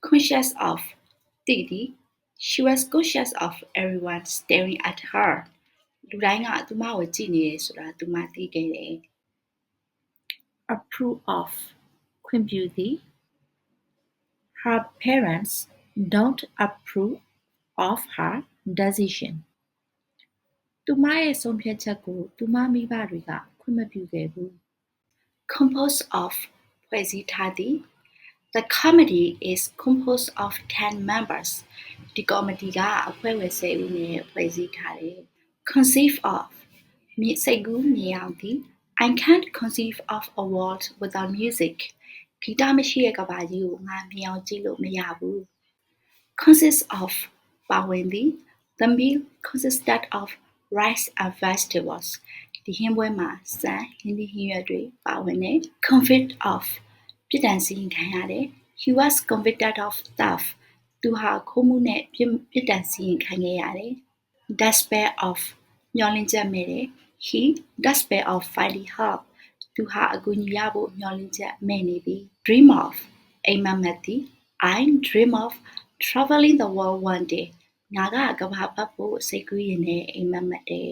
conscious of သိသည် she was conscious of everyone staring at her လူတိုင်းကသူမကိုကြည့်နေတယ်ဆိုတာသူမသိခဲ့တယ် approve of ခွင့်ပြုသည် her parents don't approve of her decision သူမရဲ့ဆုံးဖြတ်ချက်ကိုသူမမိဘတွေကခွင့်မပြုခဲ့ဘူး composed of ဖွဲ့စည်းထားသည် The committee is composed of 10 members ဒီကော်မတီကအဖွဲ့ဝင်10ဦးနဲ့ဖွဲ့စည်းထားတယ် conceive of စိတ်ကူးမြင်အောင်သည် I can't conceive of a world without music ဂီတမရှိတဲ့ကမ္ဘာကြီးကိုငါမြင်အောင်ကြည့်လို့မရဘူး consist of ပါဝင်သည် The meal consisted of rice and vegetables ဒီဟင်းပွဲမှာစံဟင်းသီးဟင်းရွက်တွေပါဝင်တယ် convict of ပြစ်ဒဏ်စီရင်ခံရတယ် He was convicted of theft သူဟာခိုးမှုနဲ့ပြစ်ဒဏ်စီရင်ခံခဲ့ရတယ် despair of မျှော်လင့်ချက်မဲ့တယ် He despair of finding help သူဟာအကူအညီရဖို့မျှော်လင့်ချက်မဲ့နေပြီ dream of အိမ်မက်မက်သည် I dream of traveling the world one day ငါကကမ္ဘာပတ်ဖို့စိတ်ကူးရင်နဲ့အိမ်မက်မက်တယ်